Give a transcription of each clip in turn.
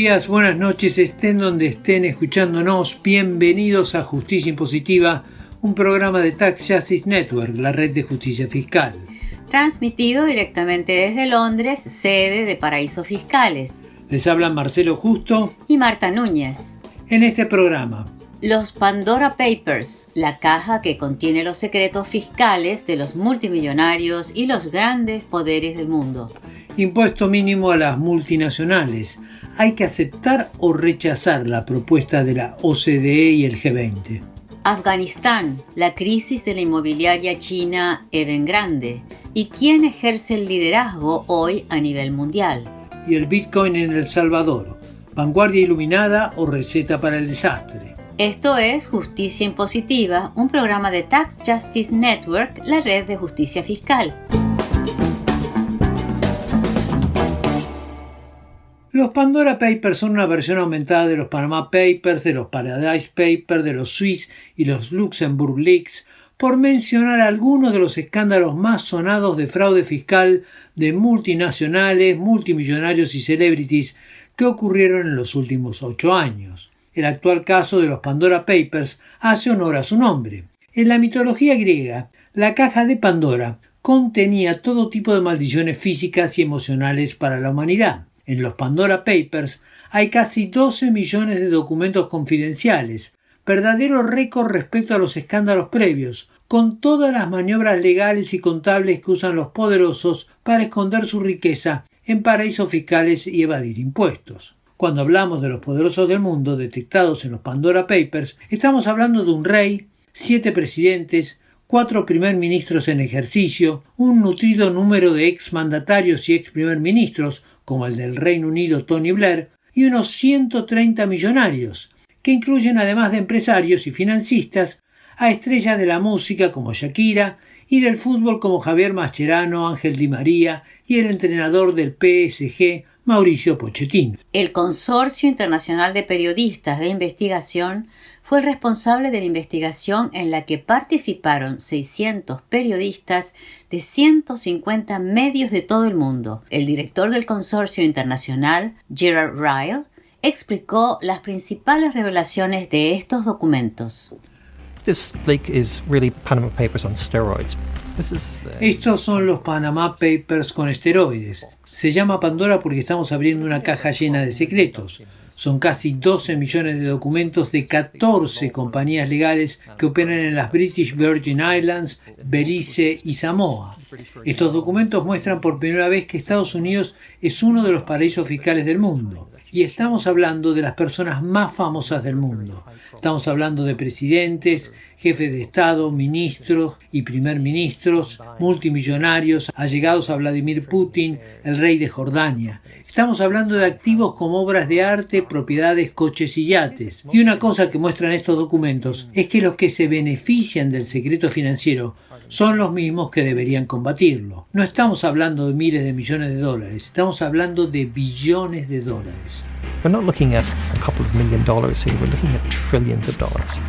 días, buenas noches, estén donde estén escuchándonos. Bienvenidos a Justicia Impositiva, un programa de Tax Justice Network, la red de justicia fiscal. Transmitido directamente desde Londres, sede de Paraísos Fiscales. Les hablan Marcelo Justo y Marta Núñez. En este programa, los Pandora Papers, la caja que contiene los secretos fiscales de los multimillonarios y los grandes poderes del mundo. Impuesto mínimo a las multinacionales. ¿Hay que aceptar o rechazar la propuesta de la OCDE y el G20? Afganistán, la crisis de la inmobiliaria china Evergrande. ¿Y quién ejerce el liderazgo hoy a nivel mundial? Y el Bitcoin en El Salvador. ¿Vanguardia iluminada o receta para el desastre? Esto es Justicia Impositiva, un programa de Tax Justice Network, la red de justicia fiscal. Los Pandora Papers son una versión aumentada de los Panama Papers, de los Paradise Papers, de los Swiss y los Luxembourg Leaks, por mencionar algunos de los escándalos más sonados de fraude fiscal de multinacionales, multimillonarios y celebrities que ocurrieron en los últimos 8 años. El actual caso de los Pandora Papers hace honor a su nombre. En la mitología griega, la caja de Pandora contenía todo tipo de maldiciones físicas y emocionales para la humanidad. En los Pandora Papers hay casi 12 millones de documentos confidenciales, verdadero récord respecto a los escándalos previos, con todas las maniobras legales y contables que usan los poderosos para esconder su riqueza en paraísos fiscales y evadir impuestos. Cuando hablamos de los poderosos del mundo detectados en los Pandora Papers, estamos hablando de un rey, 7 presidentes, 4 primer ministros en ejercicio, un nutrido número de exmandatarios y ex primer ministros, como el del Reino Unido Tony Blair, y unos 130 millonarios, que incluyen además de empresarios y financistas a estrellas de la música como Shakira y del fútbol como Javier Mascherano, Ángel Di María y el entrenador del PSG, Mauricio Pochettino. El Consorcio Internacional de Periodistas de Investigación fue el responsable de la investigación en la que participaron 600 periodistas de 150 medios de todo el mundo. El director del consorcio internacional, Gerard Ryle, explicó las principales revelaciones de estos documentos. This leak is really Panama Papers on steroids. Estos son los Panama Papers con esteroides. Se llama Pandora porque estamos abriendo una caja llena de secretos. Son casi 12 millones de documentos de 14 compañías legales que operan en las British Virgin Islands, Belice y Samoa. Estos documentos muestran por primera vez que Estados Unidos es uno de los paraísos fiscales del mundo. Y estamos hablando de las personas más famosas del mundo. Estamos hablando de presidentes, jefes de Estado, ministros y primer ministros, multimillonarios, allegados a Vladimir Putin, el rey de Jordania. Estamos hablando de activos como obras de arte, propiedades, coches y yates. Y una cosa que muestran estos documentos es que los que se benefician del secreto financiero son los mismos que deberían combatirlo. No estamos hablando de miles de millones de dólares, estamos hablando de billones de dólares. We're not looking at a couple of $1 million here, we're looking at trillions of dollars.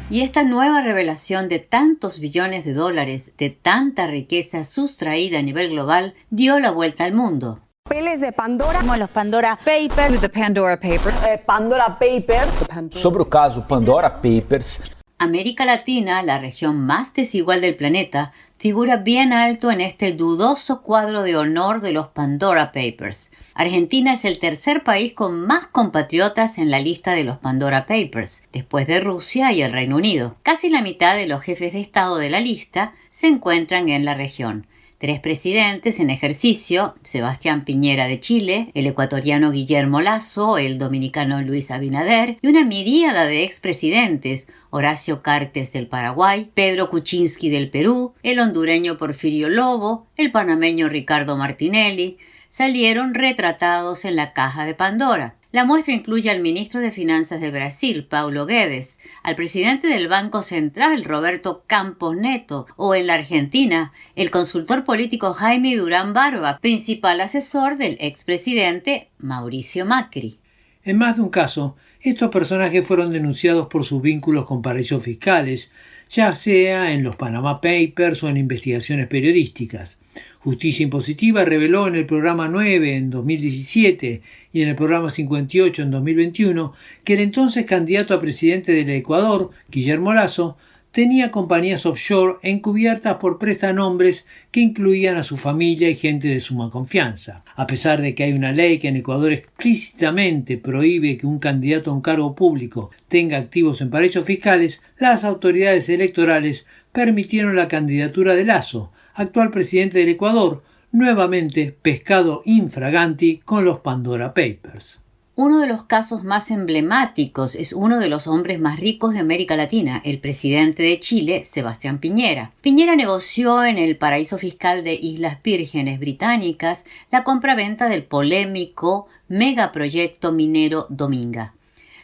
Y esta nueva revelación de tantos billones de dólares, de tanta riqueza sustraída a nivel global, dio la vuelta al mundo. Papeles de Pandora, como los Pandora Papers, the Pandora Papers, Pandora Papers. Sobre o caso Pandora Papers. América Latina, la región más desigual del planeta, figura bien alto en este dudoso cuadro de honor de los Pandora Papers. Argentina es el tercer país con más compatriotas en la lista de los Pandora Papers, después de Rusia y el Reino Unido. Casi la mitad de los jefes de Estado de la lista se encuentran en la región. 3 presidentes en ejercicio, Sebastián Piñera de Chile, el ecuatoriano Guillermo Lasso, el dominicano Luis Abinader y una miríada de expresidentes, Horacio Cartes del Paraguay, Pedro Kuczynski del Perú, el hondureño Porfirio Lobo, el panameño Ricardo Martinelli, salieron retratados en la caja de Pandora. La muestra incluye al ministro de Finanzas de Brasil, Paulo Guedes, al presidente del Banco Central, Roberto Campos Neto, o en la Argentina, el consultor político Jaime Durán Barba, principal asesor del expresidente Mauricio Macri. En más de un caso, estos personajes fueron denunciados por sus vínculos con paraísos fiscales, ya sea en los Panama Papers o en investigaciones periodísticas. Justicia Impositiva reveló en el programa 9 en 2017 y en el programa 58 en 2021 que el entonces candidato a presidente del Ecuador, Guillermo Lasso, tenía compañías offshore encubiertas por prestanombres que incluían a su familia y gente de suma confianza. A pesar de que hay una ley que en Ecuador explícitamente prohíbe que un candidato a un cargo público tenga activos en paraísos fiscales, las autoridades electorales permitieron la candidatura de Lasso, actual presidente del Ecuador, nuevamente pescado infraganti con los Pandora Papers. Uno de los casos más emblemáticos es uno de los hombres más ricos de América Latina, el presidente de Chile, Sebastián Piñera. Piñera negoció en el paraíso fiscal de Islas Vírgenes Británicas la compraventa del polémico megaproyecto minero Dominga.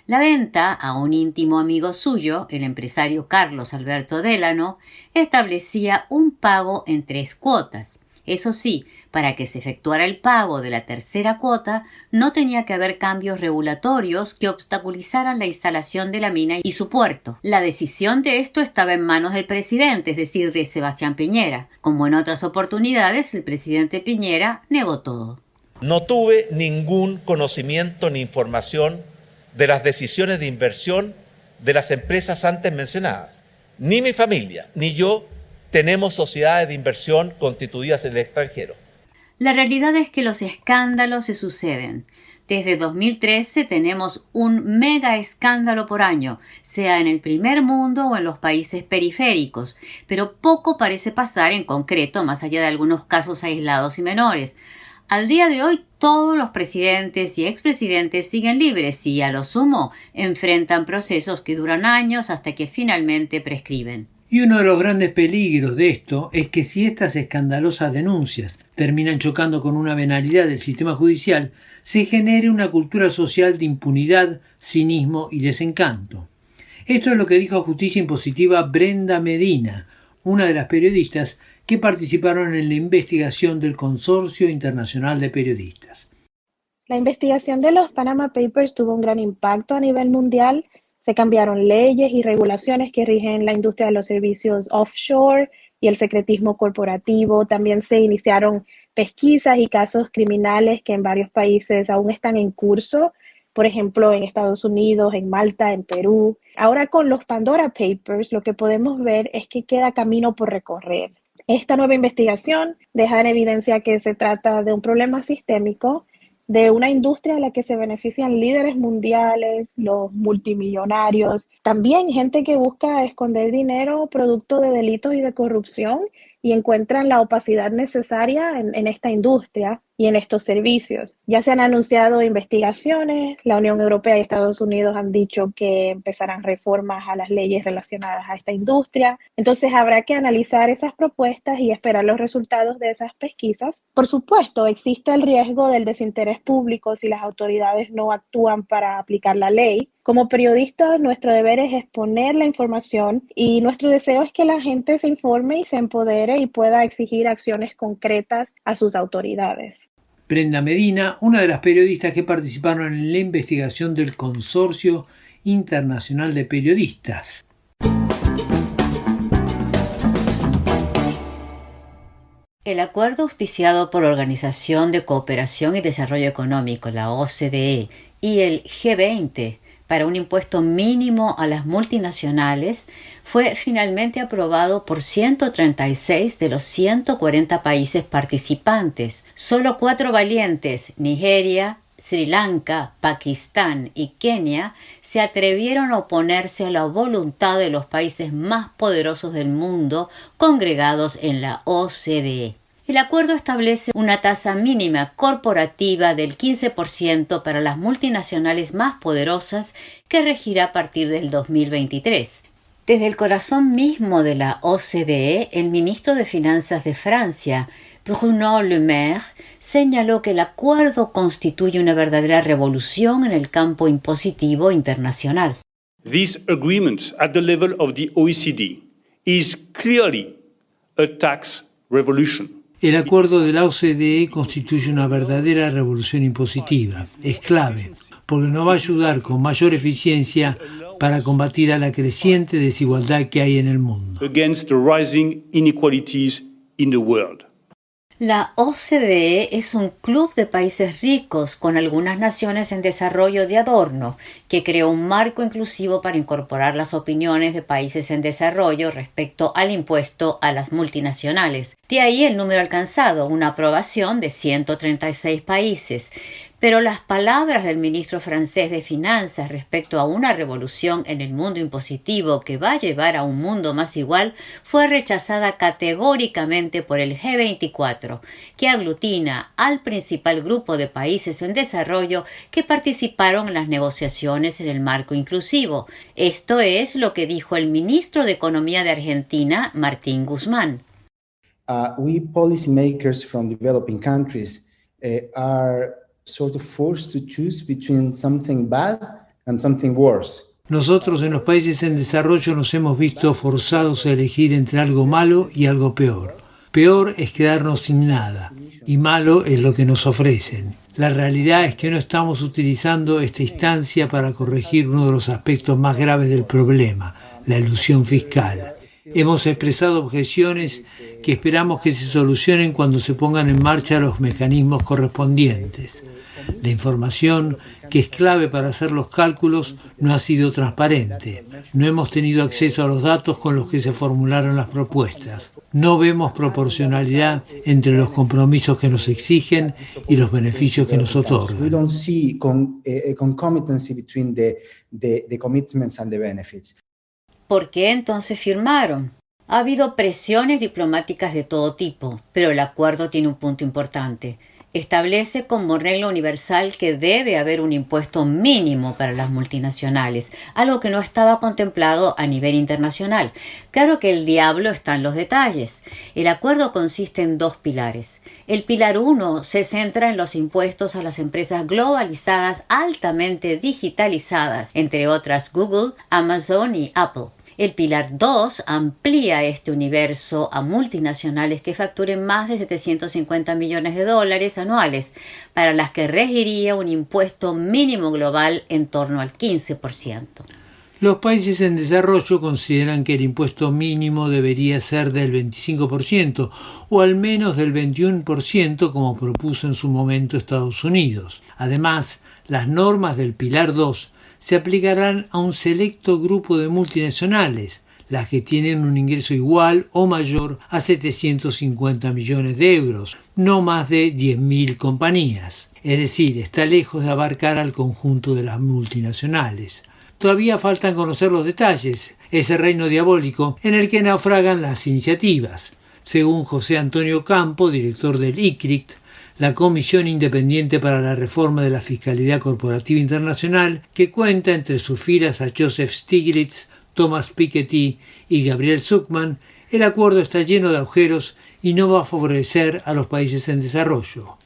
La venta a un íntimo amigo suyo, el empresario Carlos Alberto Delano, establecía un pago en 3 cuotas. Eso sí, para que se efectuara el pago de la tercera cuota, no tenía que haber cambios regulatorios que obstaculizaran la instalación de la mina y su puerto. La decisión de esto estaba en manos del presidente, es decir, de Sebastián Piñera. Como en otras oportunidades, el presidente Piñera negó todo. No tuve ningún conocimiento ni información de las decisiones de inversión de las empresas antes mencionadas. Ni mi familia, ni yo tenemos sociedades de inversión constituidas en el extranjero. La realidad es que los escándalos se suceden. Desde 2013 tenemos un mega escándalo por año, sea en el primer mundo o en los países periféricos, pero poco parece pasar en concreto, más allá de algunos casos aislados y menores. Al día de hoy, todos los presidentes y expresidentes siguen libres y, a lo sumo, enfrentan procesos que duran años hasta que finalmente prescriben. Y uno de los grandes peligros de esto es que si estas escandalosas denuncias terminan chocando con una venalidad del sistema judicial, se genere una cultura social de impunidad, cinismo y desencanto. Esto es lo que dijo a Justicia Impositiva Brenda Medina, una de las periodistas que participaron en la investigación del Consorcio Internacional de Periodistas. La investigación de los Panama Papers tuvo un gran impacto a nivel mundial. Se cambiaron leyes y regulaciones que rigen la industria de los servicios offshore y el secretismo corporativo. También se iniciaron pesquisas y casos criminales que en varios países aún están en curso. Por ejemplo, en Estados Unidos, en Malta, en Perú. Ahora con los Pandora Papers lo que podemos ver es que queda camino por recorrer. Esta nueva investigación deja en evidencia que se trata de un problema sistémico, de una industria a la que se benefician líderes mundiales, los multimillonarios, también gente que busca esconder dinero producto de delitos y de corrupción y encuentran la opacidad necesaria en esta industria y en estos servicios. Ya se han anunciado investigaciones, la Unión Europea y Estados Unidos han dicho que empezarán reformas a las leyes relacionadas a esta industria. Entonces habrá que analizar esas propuestas y esperar los resultados de esas pesquisas. Por supuesto, existe el riesgo del desinterés público si las autoridades no actúan para aplicar la ley. Como periodistas, nuestro deber es exponer la información y nuestro deseo es que la gente se informe y se empodere y pueda exigir acciones concretas a sus autoridades. Brenda Medina, una de las periodistas que participaron en la investigación del Consorcio Internacional de Periodistas. El acuerdo auspiciado por la Organización de Cooperación y Desarrollo Económico, la OCDE, y el G20 para un impuesto mínimo a las multinacionales fue finalmente aprobado por 136 de los 140 países participantes. Solo 4 valientes, Nigeria, Sri Lanka, Pakistán y Kenia, se atrevieron a oponerse a la voluntad de los países más poderosos del mundo congregados en la OCDE. El acuerdo establece una tasa mínima corporativa del 15% para las multinacionales más poderosas que regirá a partir del 2023. Desde el corazón mismo de la OCDE, el ministro de Finanzas de Francia, Bruno Le Maire, señaló que el acuerdo constituye una verdadera revolución en el campo impositivo internacional. This agreement at the level of the OECD is clearly a tax revolution. El acuerdo de la OCDE constituye una verdadera revolución impositiva. Es clave, porque nos va a ayudar con mayor eficiencia para combatir a la creciente desigualdad que hay en el mundo. Against the rising inequalities in the world. La OCDE es un club de países ricos con algunas naciones en desarrollo de adorno, que creó un marco inclusivo para incorporar las opiniones de países en desarrollo respecto al impuesto a las multinacionales. De ahí el número alcanzado, una aprobación de 136 países. Pero las palabras del ministro francés de Finanzas respecto a una revolución en el mundo impositivo que va a llevar a un mundo más igual fue rechazada categóricamente por el G24, que aglutina al principal grupo de países en desarrollo que participaron en las negociaciones en el marco inclusivo. Esto es lo que dijo el ministro de Economía de Argentina, Martín Guzmán. We policymakers from developing countries are sort of forced to choose between something bad and something worse. Nosotros en los países en desarrollo nos hemos visto forzados a elegir entre algo malo y algo peor. Peor es quedarnos sin nada, y malo es lo que nos ofrecen. La realidad es que no estamos utilizando esta instancia para corregir uno de los aspectos más graves del problema, la elusión fiscal. Hemos expresado objeciones que esperamos que se solucionen cuando se pongan en marcha los mecanismos correspondientes. La información, que es clave para hacer los cálculos, no ha sido transparente. No hemos tenido acceso a los datos con los que se formularon las propuestas. No vemos proporcionalidad entre los compromisos que nos exigen y los beneficios que nos otorgan. We don't see concomitancy between the commitments and the benefits. ¿Por qué entonces firmaron? Ha habido presiones diplomáticas de todo tipo, pero el acuerdo tiene un punto importante. Establece como regla universal que debe haber un impuesto mínimo para las multinacionales, algo que no estaba contemplado a nivel internacional. Claro que el diablo está en los detalles. El acuerdo consiste en 2 pilares. El pilar 1 se centra en los impuestos a las empresas globalizadas altamente digitalizadas, entre otras Google, Amazon y Apple. El pilar 2 amplía este universo a multinacionales que facturen más de $750 millones anuales, para las que regiría un impuesto mínimo global en torno al 15%. Los países en desarrollo consideran que el impuesto mínimo debería ser del 25% o al menos del 21%, como propuso en su momento Estados Unidos. Además, las normas del pilar 2 se aplicarán a un selecto grupo de multinacionales, las que tienen un ingreso igual o mayor a 750 millones de euros, no más de 10.000 compañías. Es decir, está lejos de abarcar al conjunto de las multinacionales. Todavía faltan conocer los detalles, ese reino diabólico en el que naufragan las iniciativas. Según José Antonio Campo, director del ICRIT, la Comisión Independiente para la Reforma de la Fiscalidad Corporativa Internacional, que cuenta entre sus filas a Joseph Stiglitz, Thomas Piketty y Gabriel Zucman, el acuerdo está lleno de agujeros y no va a favorecer a los países en desarrollo.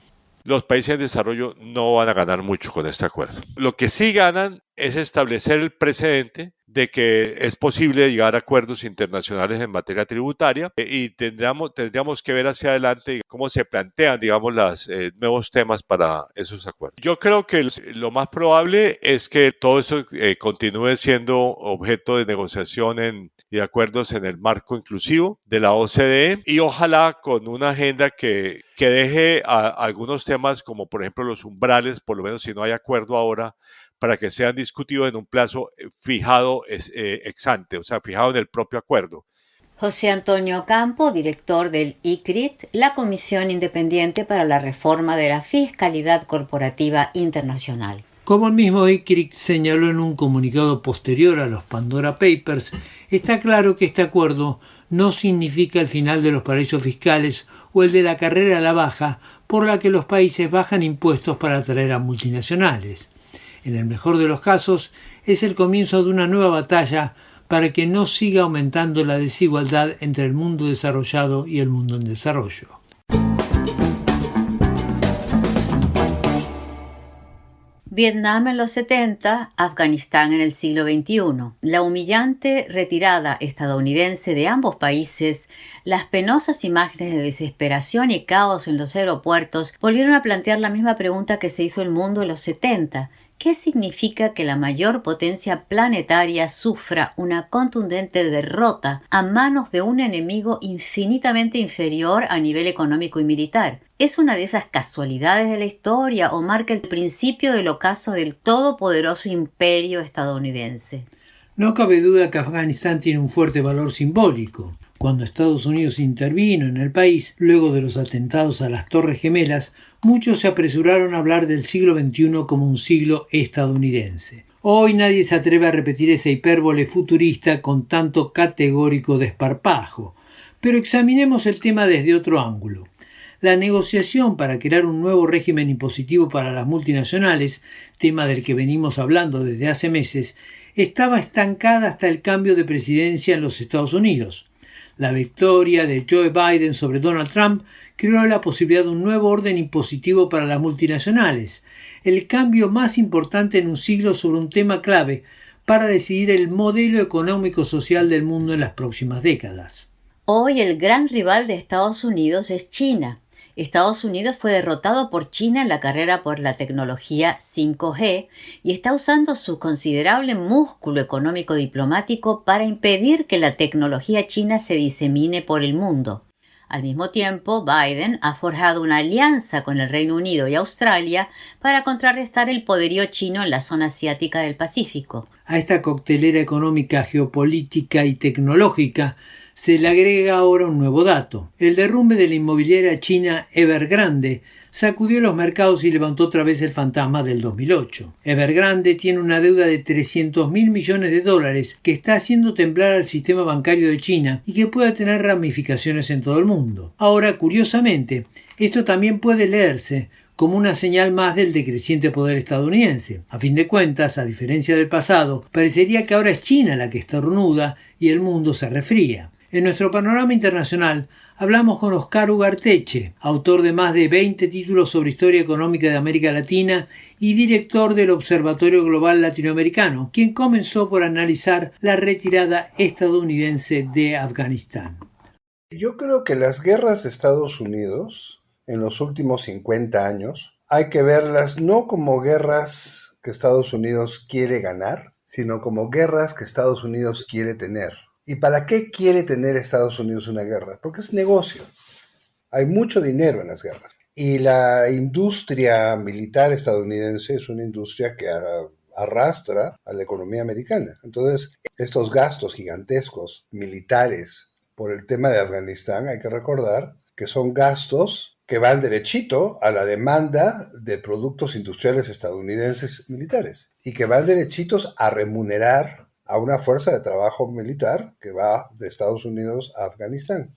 Los países en desarrollo no van a ganar mucho con este acuerdo. Lo que sí ganan es establecer el precedente de que es posible llegar a acuerdos internacionales en materia tributaria y tendríamos que ver hacia adelante cómo se plantean, digamos, los nuevos temas para esos acuerdos. Yo creo que lo más probable es que todo eso continúe siendo objeto de negociación y de acuerdos en el marco inclusivo de la OCDE y ojalá con una agenda que deje algunos temas como por ejemplo los umbrales, por lo menos si no hay acuerdo ahora, para que sean discutidos en un plazo fijado ex ante, o sea, fijado en el propio acuerdo. José Antonio Campo, director del ICRIT, la Comisión Independiente para la Reforma de la Fiscalidad Corporativa Internacional. Como el mismo ICRIT señaló en un comunicado posterior a los Pandora Papers, está claro que este acuerdo no significa el final de los paraísos fiscales o el de la carrera a la baja por la que los países bajan impuestos para atraer a multinacionales. En el mejor de los casos, es el comienzo de una nueva batalla para que no siga aumentando la desigualdad entre el mundo desarrollado y el mundo en desarrollo. Vietnam en los 70, Afganistán en el siglo XXI. La humillante retirada estadounidense de ambos países, las penosas imágenes de desesperación y caos en los aeropuertos volvieron a plantear la misma pregunta que se hizo el mundo en los 70. ¿Qué significa que la mayor potencia planetaria sufra una contundente derrota a manos de un enemigo infinitamente inferior a nivel económico y militar? ¿Es una de esas casualidades de la historia o marca el principio del ocaso del todopoderoso imperio estadounidense? No cabe duda que Afganistán tiene un fuerte valor simbólico. Cuando Estados Unidos intervino en el país, luego de los atentados a las Torres Gemelas, muchos se apresuraron a hablar del siglo XXI como un siglo estadounidense. Hoy nadie se atreve a repetir esa hipérbole futurista con tanto categórico desparpajo. Pero examinemos el tema desde otro ángulo. La negociación para crear un nuevo régimen impositivo para las multinacionales, tema del que venimos hablando desde hace meses, estaba estancada hasta el cambio de presidencia en los Estados Unidos. La victoria de Joe Biden sobre Donald Trump creó la posibilidad de un nuevo orden impositivo para las multinacionales, el cambio más importante en un siglo sobre un tema clave para decidir el modelo económico-social del mundo en las próximas décadas. Hoy el gran rival de Estados Unidos es China. Estados Unidos fue derrotado por China en la carrera por la tecnología 5G y está usando su considerable músculo económico diplomático para impedir que la tecnología china se disemine por el mundo. Al mismo tiempo, Biden ha forjado una alianza con el Reino Unido y Australia para contrarrestar el poderío chino en la zona asiática del Pacífico. A esta coctelera económica, geopolítica y tecnológica se le agrega ahora un nuevo dato. El derrumbe de la inmobiliaria china Evergrande sacudió los mercados y levantó otra vez el fantasma del 2008. Evergrande tiene una deuda de 300.000 millones de dólares que está haciendo temblar al sistema bancario de China y que puede tener ramificaciones en todo el mundo. Ahora, curiosamente, esto también puede leerse como una señal más del decreciente poder estadounidense. A fin de cuentas, a diferencia del pasado, parecería que ahora es China la que estornuda y el mundo se resfría. En nuestro panorama internacional hablamos con Oscar Ugarteche, autor de más de 20 títulos sobre historia económica de América Latina y director del Observatorio Global Latinoamericano, quien comenzó por analizar la retirada estadounidense de Afganistán. Yo creo que las guerras de Estados Unidos en los últimos 50 años hay que verlas no como guerras que Estados Unidos quiere ganar, sino como guerras que Estados Unidos quiere tener. ¿Y para qué quiere tener Estados Unidos una guerra? Porque es negocio. Hay mucho dinero en las guerras. Y la industria militar estadounidense es una industria que arrastra a la economía americana. Entonces, estos gastos gigantescos militares por el tema de Afganistán, hay que recordar que son gastos que van derechito a la demanda de productos industriales estadounidenses militares y que van derechitos a remunerar a una fuerza de trabajo militar que va de Estados Unidos a Afganistán.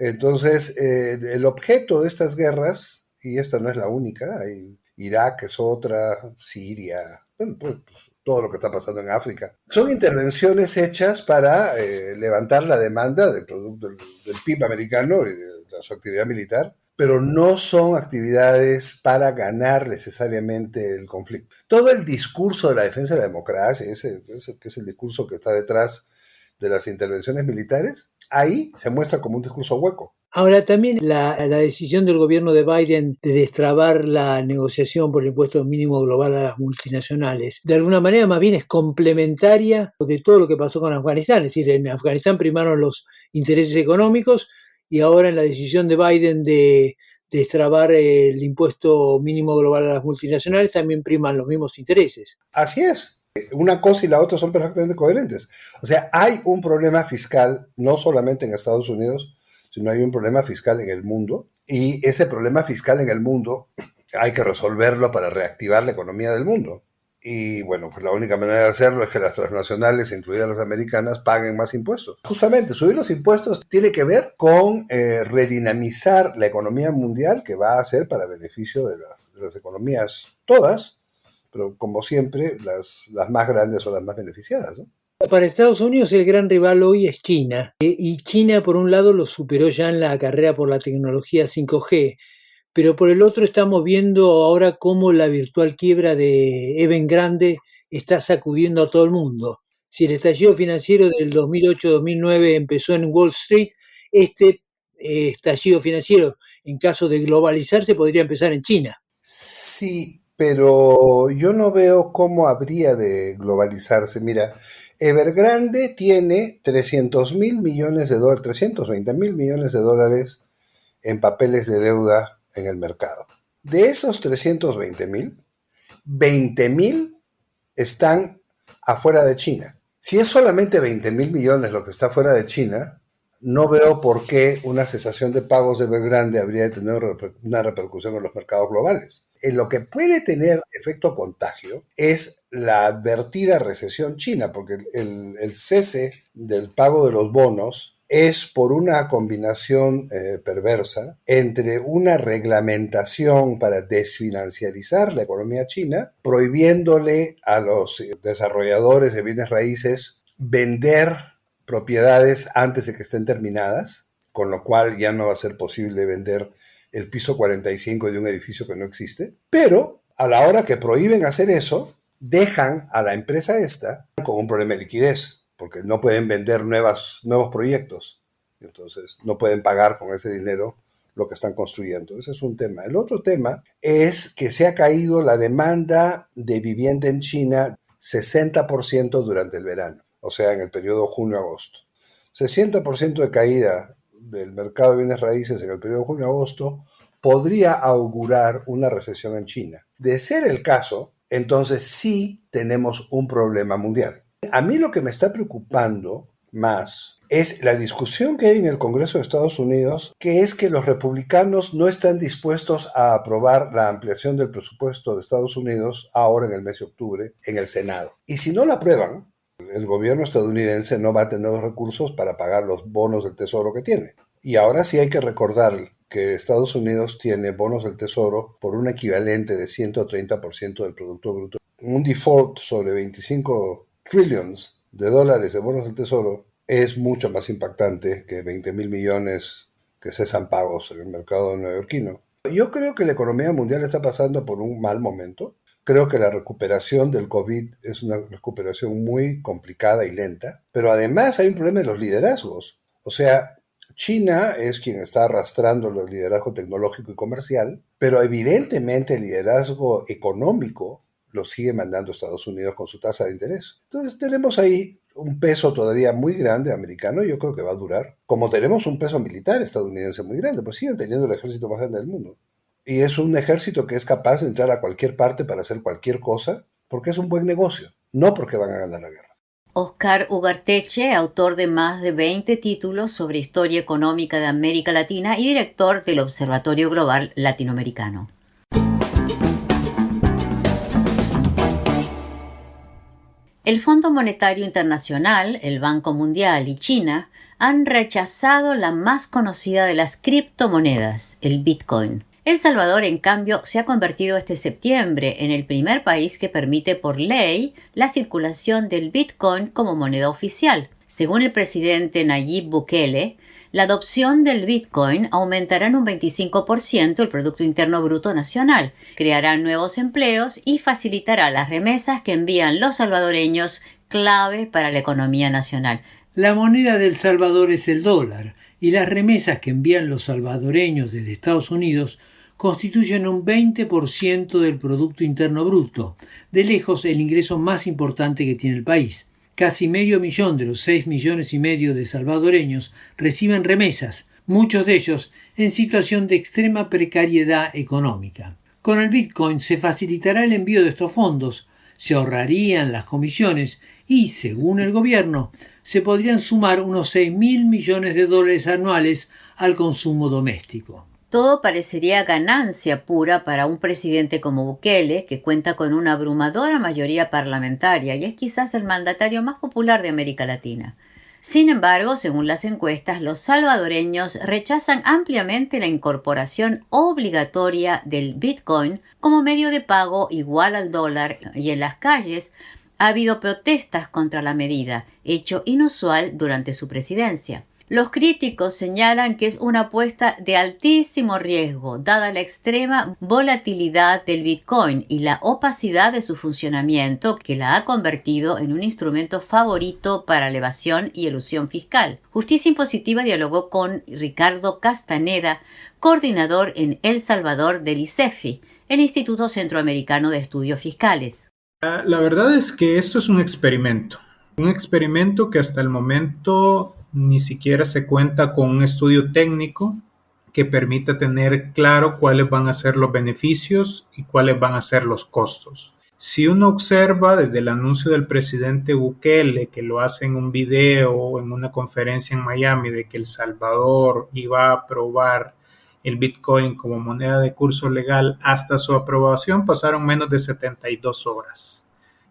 Entonces, el objeto de estas guerras, y esta no es la única, hay Irak es otra, Siria, bueno, pues, todo lo que está pasando en África, son intervenciones hechas para levantar la demanda del producto del PIB americano y de su actividad militar, pero no son actividades para ganar necesariamente el conflicto. Todo el discurso de la defensa de la democracia, ese que es el discurso que está detrás de las intervenciones militares, ahí se muestra como un discurso hueco. Ahora también la decisión del gobierno de Biden de destrabar la negociación por el impuesto mínimo global a las multinacionales, de alguna manera más bien es complementaria de todo lo que pasó con Afganistán. Es decir, en Afganistán primaron los intereses económicos y ahora en la decisión de Biden de destrabar el impuesto mínimo global a las multinacionales también priman los mismos intereses. Así es. Una cosa y la otra son perfectamente coherentes. O sea, hay un problema fiscal no solamente en Estados Unidos, sino hay un problema fiscal en el mundo, y ese problema fiscal en el mundo hay que resolverlo para reactivar la economía del mundo. Y bueno, pues la única manera de hacerlo es que las transnacionales, incluidas las americanas, paguen más impuestos. Justamente, subir los impuestos tiene que ver con redinamizar la economía mundial, que va a ser para beneficio de las economías todas, pero como siempre, las más grandes son las más beneficiadas, ¿no? Para Estados Unidos el gran rival hoy es China, y China por un lado lo superó ya en la carrera por la tecnología 5G, pero por el otro estamos viendo ahora cómo la virtual quiebra de Evergrande está sacudiendo a todo el mundo. Si el estallido financiero del 2008-2009 empezó en Wall Street, este estallido financiero, en caso de globalizarse, podría empezar en China. Si pero yo no veo cómo habría de globalizarse. Mira, Evergrande tiene 320 millones de dólares en papeles de deuda en el mercado. De esos 20 mil están afuera de China. Si es solamente 20 mil millones lo que está fuera de China, no veo por qué una cesación de pagos de Evergrande habría de tener una repercusión en los mercados globales. En lo que puede tener efecto contagio es la advertida recesión china, porque el cese del pago de los bonos es por una combinación perversa entre una reglamentación para desfinanciarizar la economía china, prohibiéndole a los desarrolladores de bienes raíces vender propiedades antes de que estén terminadas, con lo cual ya no va a ser posible vender el piso 45 de un edificio que no existe, pero a la hora que prohíben hacer eso, dejan a la empresa esta con un problema de liquidez, porque no pueden vender nuevos proyectos, entonces no pueden pagar con ese dinero lo que están construyendo. Ese es un tema. El otro tema es que se ha caído la demanda de vivienda en China 60% durante el verano, o sea, en el periodo junio-agosto. 60% de caída del mercado de bienes raíces en el periodo junio-agosto podría augurar una recesión en China. De ser el caso, entonces sí tenemos un problema mundial. A mí lo que me está preocupando más es la discusión que hay en el Congreso de Estados Unidos, que es que los republicanos no están dispuestos a aprobar la ampliación del presupuesto de Estados Unidos ahora en el mes de octubre en el Senado. Y si no la aprueban, el gobierno estadounidense no va a tener los recursos para pagar los bonos del tesoro que tiene. Y ahora sí hay que recordar que Estados Unidos tiene bonos del tesoro por un equivalente de 130% del Producto Bruto. Un default sobre 25 trillions de dólares de bonos del tesoro es mucho más impactante que 20 mil millones que cesan pagos en el mercado neoyorquino. Yo creo que la economía mundial está pasando por un mal momento. Creo que la recuperación del COVID es una recuperación muy complicada y lenta, pero además hay un problema de los liderazgos. O sea, China es quien está arrastrando el liderazgo tecnológico y comercial, pero evidentemente el liderazgo económico lo sigue mandando Estados Unidos con su tasa de interés. Entonces tenemos ahí un peso todavía muy grande americano, yo creo que va a durar. Como tenemos un peso militar estadounidense muy grande, pues siguen teniendo el ejército más grande del mundo. Y es un ejército que es capaz de entrar a cualquier parte para hacer cualquier cosa, porque es un buen negocio, no porque van a ganar la guerra. Oscar Ugarteche, autor de más de 20 títulos sobre historia económica de América Latina y director del Observatorio Global Latinoamericano. El Fondo Monetario Internacional, el Banco Mundial y China han rechazado la más conocida de las criptomonedas, el Bitcoin. El Salvador, en cambio, se ha convertido este septiembre en el primer país que permite por ley la circulación del Bitcoin como moneda oficial. Según el presidente Nayib Bukele, la adopción del Bitcoin aumentará en un 25% el Producto Interno Bruto Nacional, creará nuevos empleos y facilitará las remesas que envían los salvadoreños, clave para la economía nacional. La moneda del Salvador es el dólar, y las remesas que envían los salvadoreños desde Estados Unidos constituyen un 20% del Producto Interno Bruto, de lejos el ingreso más importante que tiene el país. Casi 500.000 de los 6,5 millones de salvadoreños reciben remesas, muchos de ellos en situación de extrema precariedad económica. Con el Bitcoin se facilitará el envío de estos fondos, se ahorrarían las comisiones y, según el gobierno, se podrían sumar unos 6.000 millones de dólares anuales al consumo doméstico. Todo parecería ganancia pura para un presidente como Bukele, que cuenta con una abrumadora mayoría parlamentaria y es quizás el mandatario más popular de América Latina. Sin embargo, según las encuestas, los salvadoreños rechazan ampliamente la incorporación obligatoria del Bitcoin como medio de pago igual al dólar, y en las calles ha habido protestas contra la medida, hecho inusual durante su presidencia. Los críticos señalan que es una apuesta de altísimo riesgo, dada la extrema volatilidad del Bitcoin y la opacidad de su funcionamiento, que la ha convertido en un instrumento favorito para la evasión y elusión fiscal. Justicia Impositiva dialogó con Ricardo Castaneda, coordinador en El Salvador del ICEFI, el Instituto Centroamericano de Estudios Fiscales. La verdad es que esto es un experimento que hasta el momento ni siquiera se cuenta con un estudio técnico que permita tener claro cuáles van a ser los beneficios y cuáles van a ser los costos. Si uno observa desde el anuncio del presidente Bukele, que lo hace en un video o en una conferencia en Miami, de que El Salvador iba a aprobar el Bitcoin como moneda de curso legal, hasta su aprobación pasaron menos de 72 horas.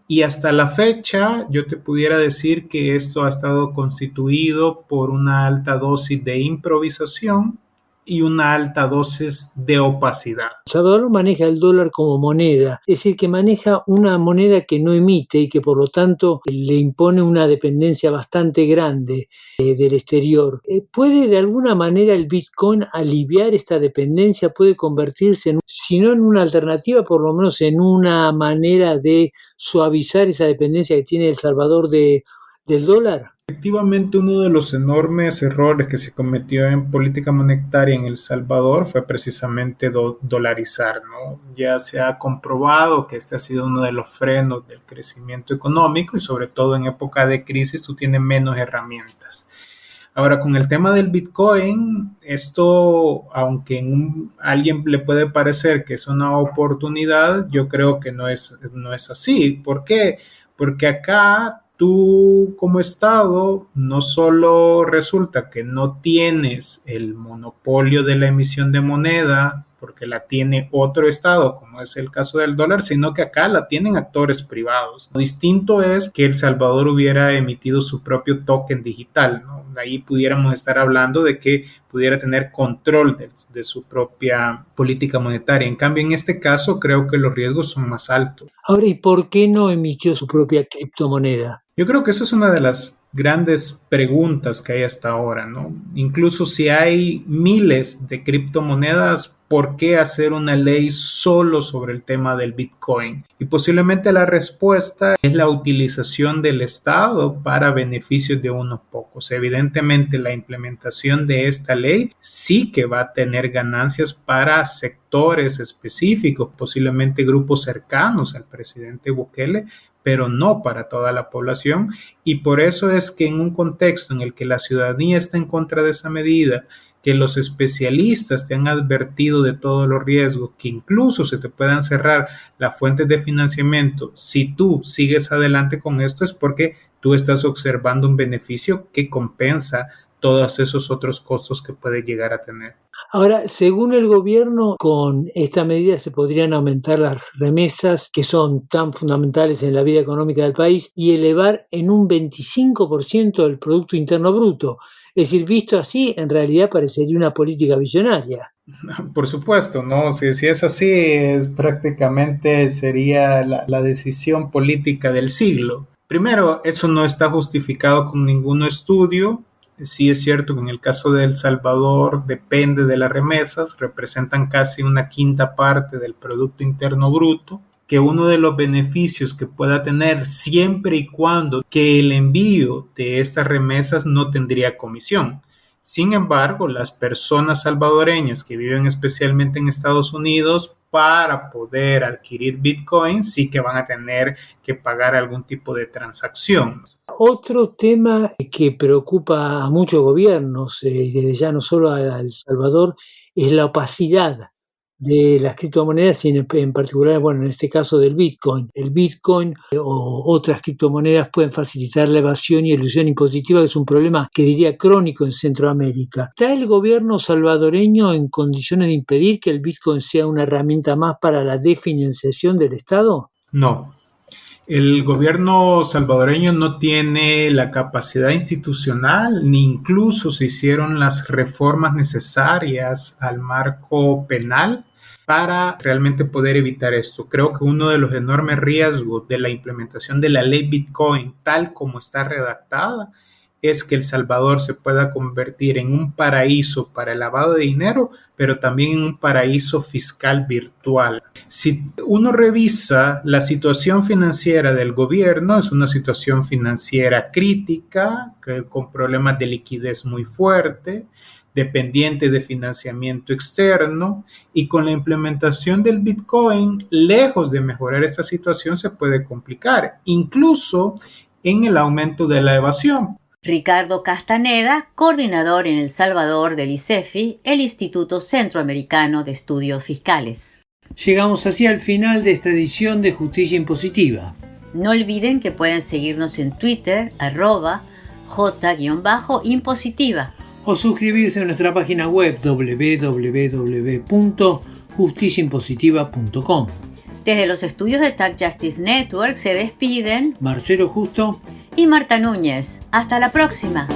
Y hasta la fecha yo te pudiera decir que esto ha estado constituido por una alta dosis de improvisación y una alta dosis de opacidad. El Salvador maneja el dólar como moneda, es decir, que maneja una moneda que no emite y que por lo tanto le impone una dependencia bastante grande del exterior. ¿Puede de alguna manera el Bitcoin aliviar esta dependencia? ¿Puede convertirse, si no en una alternativa, por lo menos en una manera de suavizar esa dependencia que tiene El Salvador del dólar? Efectivamente, uno de los enormes errores que se cometió en política monetaria en El Salvador fue precisamente dolarizar, ¿no? Ya se ha comprobado que este ha sido uno de los frenos del crecimiento económico y sobre todo en época de crisis tú tienes menos herramientas. Ahora, con el tema del Bitcoin, esto, aunque a alguien le puede parecer que es una oportunidad, yo creo que no es así. ¿Por qué? Porque acá tú como Estado no solo resulta que no tienes el monopolio de la emisión de moneda, porque la tiene otro Estado, como es el caso del dólar, sino que acá la tienen actores privados. Lo distinto es que El Salvador hubiera emitido su propio token digital, ¿no? Ahí pudiéramos estar hablando de que pudiera tener control de su propia política monetaria. En cambio, en este caso, creo que los riesgos son más altos. Ahora, ¿y por qué no emitió su propia criptomoneda? Yo creo que eso es una de las grandes preguntas que hay hasta ahora, ¿no? Incluso si hay miles de criptomonedas, ¿por qué hacer una ley solo sobre el tema del Bitcoin? Y posiblemente la respuesta es la utilización del Estado para beneficios de unos pocos. Evidentemente, la implementación de esta ley sí que va a tener ganancias para sectores específicos, posiblemente grupos cercanos al presidente Bukele, pero no para toda la población, y por eso es que en un contexto en el que la ciudadanía está en contra de esa medida, que los especialistas te han advertido de todos los riesgos, que incluso se te puedan cerrar las fuentes de financiamiento, si tú sigues adelante con esto es porque tú estás observando un beneficio que compensa todos esos otros costos que puede llegar a tener. Ahora, según el gobierno, con esta medida se podrían aumentar las remesas que son tan fundamentales en la vida económica del país y elevar en un 25% el Producto Interno Bruto. Es decir, visto así, en realidad parecería una política visionaria. Por supuesto, ¿no? Si es así, prácticamente sería la decisión política del siglo. Primero, eso no está justificado con ningún estudio. Sí es cierto que en el caso de El Salvador depende de las remesas, representan casi una quinta parte del Producto Interno Bruto, que uno de los beneficios que pueda tener siempre y cuando que el envío de estas remesas no tendría comisión. Sin embargo, las personas salvadoreñas que viven especialmente en Estados Unidos, para poder adquirir Bitcoin, sí que van a tener que pagar algún tipo de transacción. Otro tema que preocupa a muchos gobiernos, desde ya no solo a El Salvador, es la opacidad de las criptomonedas y en particular, bueno, en este caso del Bitcoin. El Bitcoin o otras criptomonedas pueden facilitar la evasión y elusión impositiva, que es un problema que diría crónico en Centroamérica. ¿Está el gobierno salvadoreño en condiciones de impedir que el Bitcoin sea una herramienta más para la desfinanciación del Estado? No. El gobierno salvadoreño no tiene la capacidad institucional, ni incluso se hicieron las reformas necesarias al marco penal para realmente poder evitar esto. Creo que uno de los enormes riesgos de la implementación de la ley Bitcoin, tal como está redactada, es que El Salvador se pueda convertir en un paraíso para el lavado de dinero, pero también en un paraíso fiscal virtual. Si uno revisa la situación financiera del gobierno, es una situación financiera crítica, con problemas de liquidez muy fuerte, dependientes de financiamiento externo, y con la implementación del Bitcoin, lejos de mejorar esta situación, se puede complicar, incluso en el aumento de la evasión. Ricardo Castaneda, coordinador en El Salvador del ICEFI, el Instituto Centroamericano de Estudios Fiscales. Llegamos así al final de esta edición de Justicia Impositiva. No olviden que pueden seguirnos en Twitter, @j_impositiva. O suscribirse a nuestra página web www.justiciaimpositiva.com. Desde los estudios de Tax Justice Network se despiden Marcelo Justo y Marta Núñez. Hasta la próxima.